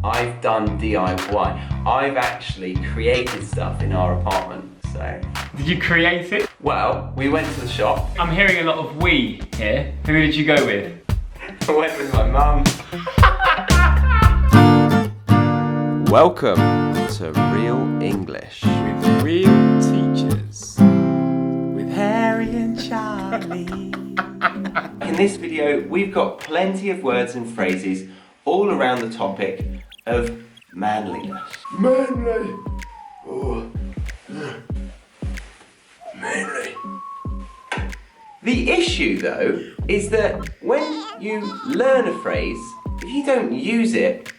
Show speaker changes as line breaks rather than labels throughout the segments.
I've done DIY. I've actually created stuff in our apartment, so.
Did you create it?
Well, we went to the shop.
I'm hearing a lot of we here. Who did you go with?
I went with my mum. Welcome to Real English.
With real teachers. With Harry and Charlie.
In this video, we've got plenty of words and phrases all around the topic of manliness. Manly. Oh. Manly. The issue, though, is that when you learn a phrase, if you don't use it,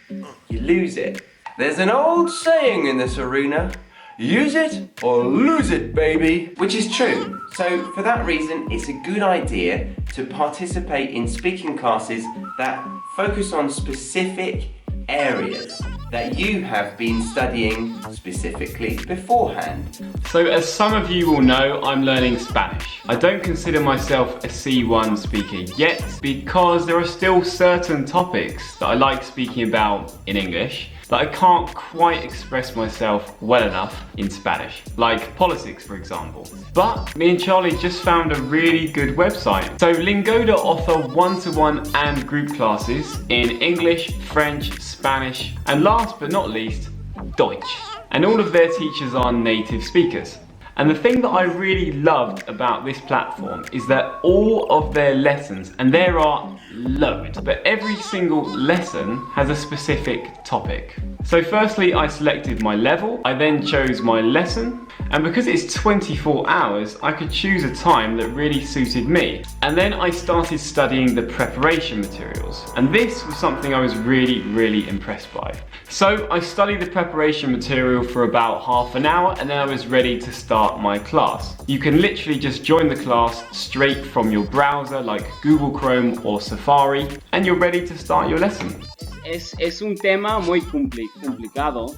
you lose it. There's an old saying in this arena, use it or lose it, baby. Which is true. So for that reason, it's a good idea to participate in speaking classes that focus on specific areas that you have been studying specifically beforehand.
So as some of you will know, I'm learning Spanish. I don't consider myself a C1 speaker yet because there are still certain topics that I like speaking about in English that I can't quite express myself well enough in Spanish, like politics, for example. But me and Charlie just found a really good website. So Lingoda offer one-to-one and group classes in English, French, Spanish, and last but not least, Deutsch. And all of their teachers are native speakers. And the thing that I really loved about this platform is that all of their lessons, and there are loads, but every single lesson has a specific topic. So firstly, I selected my level, I then chose my lesson, and because it's 24 hours, I could choose a time that really suited me. And then I started studying the preparation materials, and this was something I was really impressed by. So I studied the preparation material for about half an hour, and then I was ready to start my class. You can literally just join the class straight from your browser like Google Chrome or Safari, and you're ready to start your lesson.
Es un tema muy complicado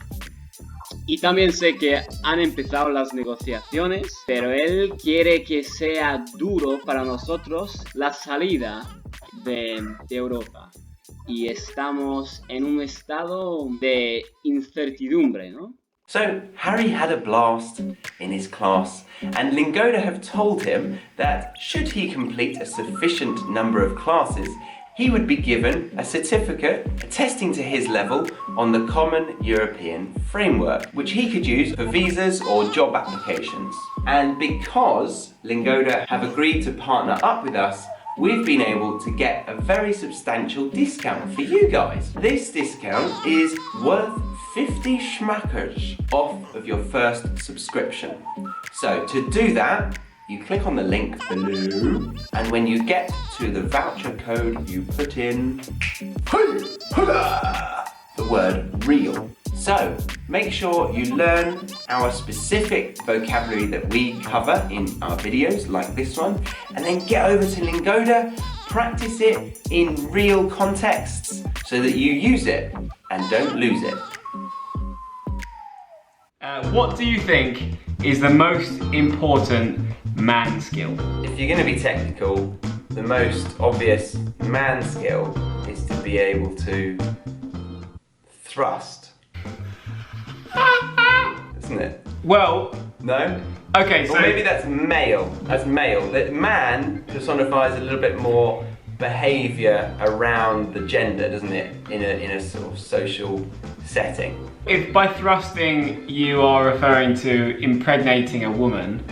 y también sé que han empezado las negociaciones, pero él quiere que sea duro para nosotros la salida de Europa. Y estamos en un estado de incertidumbre, ¿no?
So Harry had a blast in his class, and Lingoda have told him that should he complete a sufficient number of classes, he would be given a certificate attesting to his level on the Common European Framework, which he could use for visas or job applications. And because Lingoda have agreed to partner up with us, we've been able to get a very substantial discount for you guys. This discount is worth 50 schmackers off of your first subscription. So to do that, you click on the link below, and when you get to the voucher code, you put in the word real. So make sure you learn our specific vocabulary that we cover in our videos like this one, and then get over to Lingoda, practice it in real contexts so that you use it and don't lose it.
What do you think is the most important man skill?
If you're going to be technical, the most obvious man skill is to be able to thrust. Isn't it?
Well,
no?
Okay, so
or maybe that's male. That's male. That man personifies a little bit more behaviour around the gender, doesn't it? In a sort of social setting.
If by thrusting you are referring to impregnating a woman,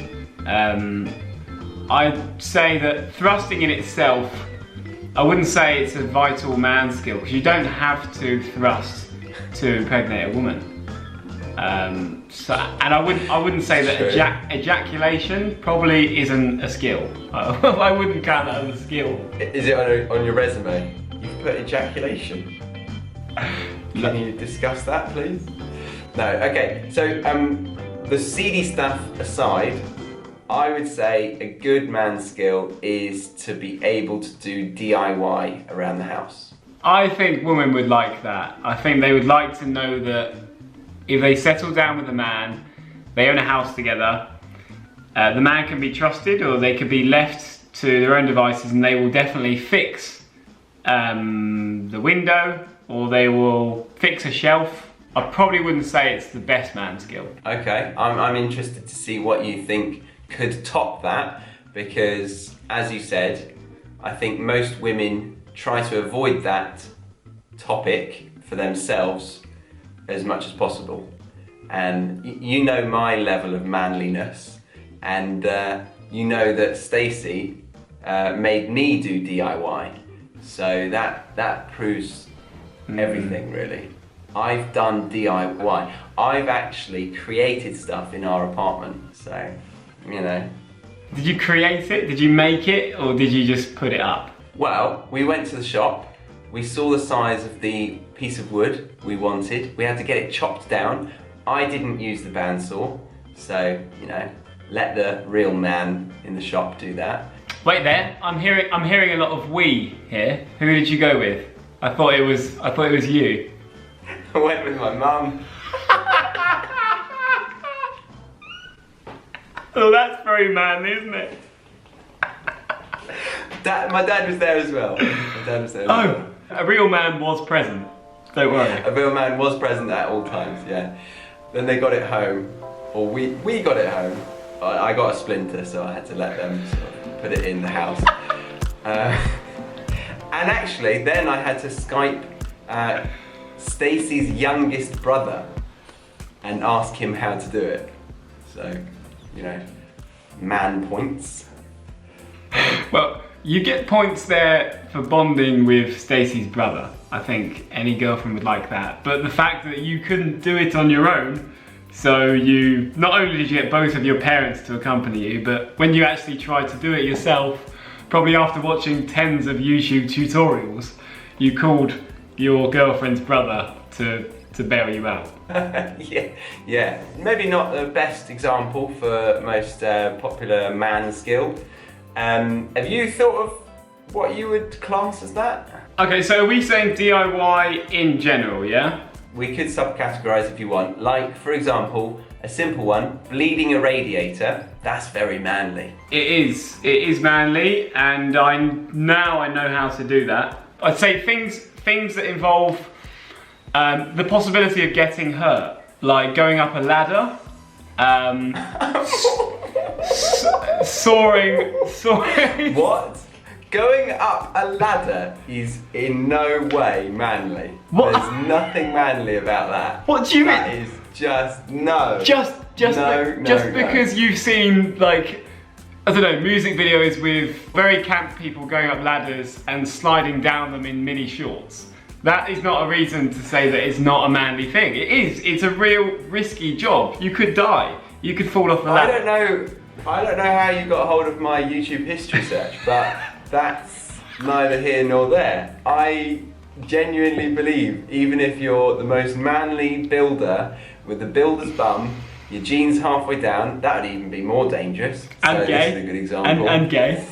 I'd say that thrusting in itself, I wouldn't say it's a vital man skill, because you don't have to thrust to impregnate a woman. And I wouldn't say that ejaculation probably isn't a skill. I wouldn't count that as a skill.
Is it on your resume? You've put ejaculation. Can you discuss that, please? No. Okay. So the seedy stuff aside, I would say a good man skill is to be able to do DIY around the house.
I think women would like that. I think they would like to know that if they settle down with a man, they own a house together, the man can be trusted, or they could be left to their own devices and they will definitely fix the window or they will fix a shelf. I probably wouldn't say it's the best man skill.
Okay, I'm interested to see what you think could top that, because as you said, I think most women try to avoid that topic for themselves as much as possible. And you know my level of manliness, and you know that Stacey made me do DIY, so that proves everything really. I've done DIY. I've actually created stuff in our apartment, so, you know.
Did you create it? Did you make it? Or did you just put it up?
Well, we went to the shop, we saw the size of the piece of wood we wanted, we had to get it chopped down. I didn't use the bandsaw, so, you know, let the real man in the shop do that.
Wait there, I'm hearing a lot of we here. Who did you go with? I thought it was you.
I went with my mum.
Oh, that's very manly, isn't it?
My dad was there as well.
Oh, a real man was present. Don't worry.
A real man was present at all times, yeah. Then they got it home, or we got it home. I got a splinter, so I had to let them sort of put it in the house. And actually, then I had to Skype Stacey's youngest brother and ask him how to do it. So, you know, man points.
Well, you get points there for bonding with Stacey's brother. I think any girlfriend would like that. But the fact that you couldn't do it on your own, so you not only did you get both of your parents to accompany you, but when you actually tried to do it yourself, probably after watching tens of YouTube tutorials, you called your girlfriend's brother to bail you out.
yeah. Maybe not the best example for most popular man skill. Have you thought of what you would class as that?
Okay, so are we saying DIY in general, yeah?
We could subcategorize if you want. Like, for example, a simple one, bleeding a radiator. That's very manly.
It is manly, and I know how to do that. I'd say things that involve the possibility of getting hurt, like going up a ladder, soaring.
What? Going up a ladder is in no way manly.
What?
There's nothing manly about that.
What do you mean?
That is just no.
Just because you've seen, like, I don't know, music videos with very camp people going up ladders and sliding down them in mini shorts. That is not a reason to say that it's not a manly thing. It is. It's a real risky job. You could die. You could fall off the ladder.
I don't know how you got hold of my YouTube history search, but that's neither here nor there. I genuinely believe, even if you're the most manly builder with the builder's bum, your jeans halfway down, that would even be more dangerous.
And
so
gay.
This is a good example.
And gay.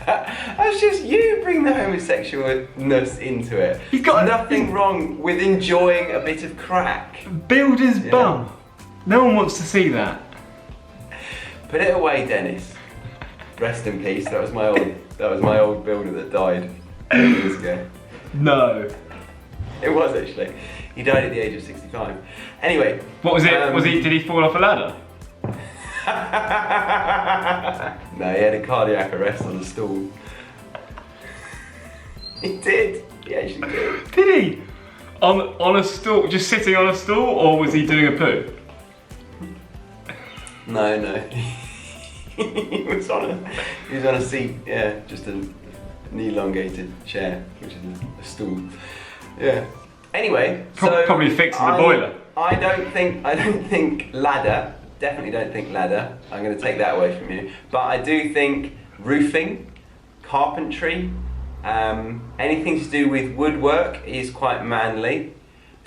That's just you bring the homosexualness into it.
He's got
nothing wrong with enjoying a bit of crack.
Builder's bum. No one wants to see that.
Put it away, Dennis. Rest in peace. That was my old builder that died 8 years ago.
No.
It was actually. He died at the age of 65. Anyway.
What was it? Did he fall off a ladder?
No, he had a cardiac arrest on a stool. He did. He actually did.
Did he? On a stool, just sitting on a stool, or was he doing a poo?
No. he was on a seat. Yeah, just an elongated chair, which is a stool. Yeah. Anyway,
probably fixing the boiler.
I don't think ladder. Definitely don't think ladder. I'm going to take that away from you. But I do think roofing, carpentry, anything to do with woodwork is quite manly.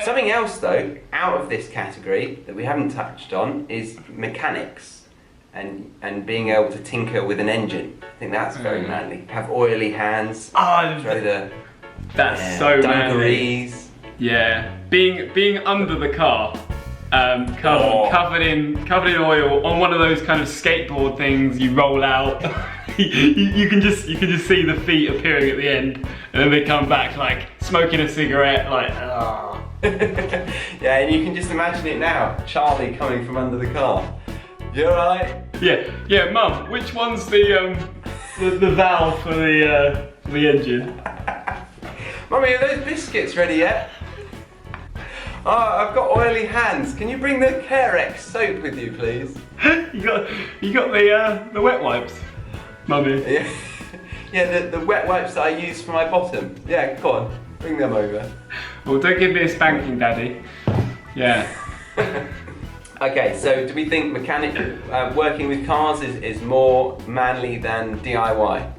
Something else though, out of this category that we haven't touched on is mechanics and being able to tinker with an engine. I think that's very manly. Have oily hands. Throw the
so
dungarees.
manly. Yeah, being under the car. Covered in oil on one of those kind of skateboard things you roll out. you can just see the feet appearing at the end, and then they come back like smoking a cigarette, like ah.
Yeah, and you can just imagine it now. Charlie coming from under the car. You alright?
Yeah, Mum. Which one's the valve for the engine?
Mummy, are those biscuits ready yet? Oh, I've got oily hands. Can you bring the Carex soap with you, please?
You got the wet wipes, Mummy.
Yeah, yeah, the wet wipes that I use for my bottom. Yeah, go on, bring them over.
Well, don't give me a spanking, Daddy. Yeah.
Okay, so do we think working with cars is more manly than DIY?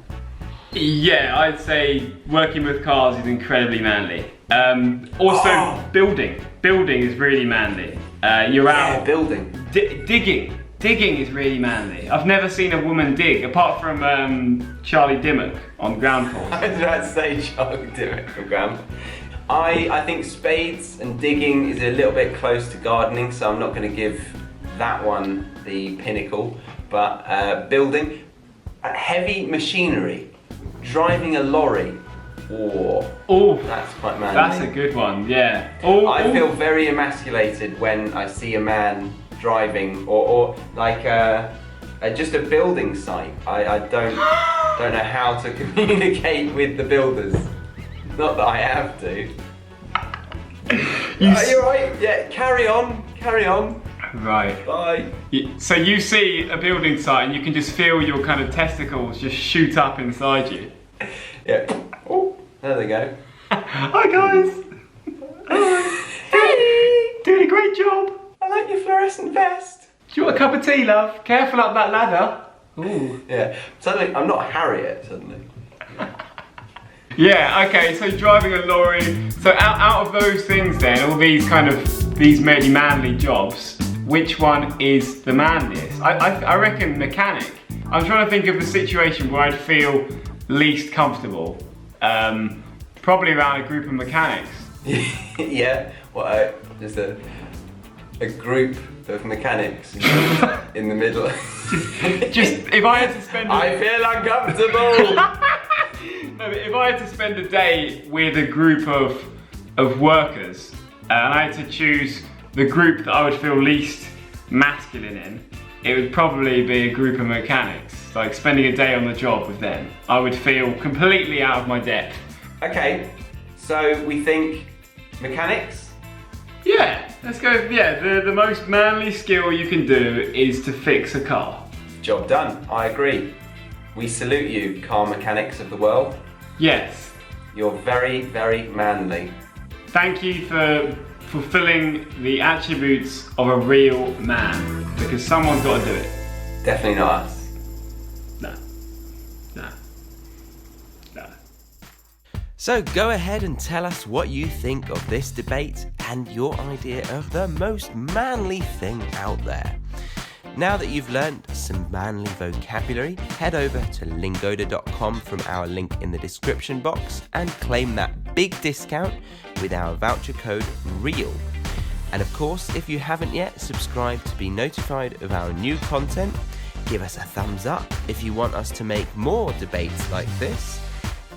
Yeah, I'd say working with cars is incredibly manly. Also, building is really manly. You're out
building.
Digging is really manly. I've never seen a woman dig, apart from Charlie Dimmock on ground force.
I was about to say Charlie Dimmock from ground. I think spades and digging is a little bit close to gardening, so I'm not going to give that one the pinnacle. But building, heavy machinery, driving a lorry. Oh, that's quite manly.
That's a good one, yeah.
I feel very emasculated when I see a man driving or like just a building site. I don't know how to communicate with the builders. Not that I have to. You're right. Yeah, carry on.
Right.
Bye.
So you see a building site and you can just feel your kind of testicles just shoot up inside you.
Yeah. Oh, there they go.
Hi guys. Hey. Doing a great job.
I like your fluorescent vest.
Do you want a cup of tea, love? Careful up that ladder. Ooh.
Yeah. Suddenly, I'm not Harriet. Suddenly.
Yeah, okay, so driving a lorry. So out of those things then, all these really manly jobs, which one is the manliest? I reckon mechanic. I'm trying to think of a situation where I'd feel least comfortable. Probably around a group of mechanics.
Yeah, well, there's a group of mechanics in the middle.
Just if I had to spend
I feel uncomfortable!
No, but if I had to spend a day with a group of workers and I had to choose the group that I would feel least masculine in, it would probably be a group of mechanics. Like spending a day on the job with them. I would feel completely out of my depth.
Okay, so we think mechanics?
Yeah, let's go. Yeah, the most manly skill you can do is to fix a car.
Job done, I agree. We salute you, car mechanics of the world.
Yes.
You're very, very manly.
Thank you for fulfilling the attributes of a real man, because someone's got to do it.
Definitely not us.
No.
So go ahead and tell us what you think of this debate and your idea of the most manly thing out there. Now that you've learned some manly vocabulary, head over to lingoda.com from our link in the description box and claim that big discount with our voucher code REAL. And of course, if you haven't yet, subscribe to be notified of our new content. Give us a thumbs up if you want us to make more debates like this.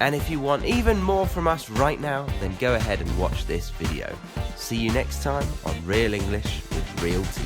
And if you want even more from us right now, then go ahead and watch this video. See you next time on Real English with Real T.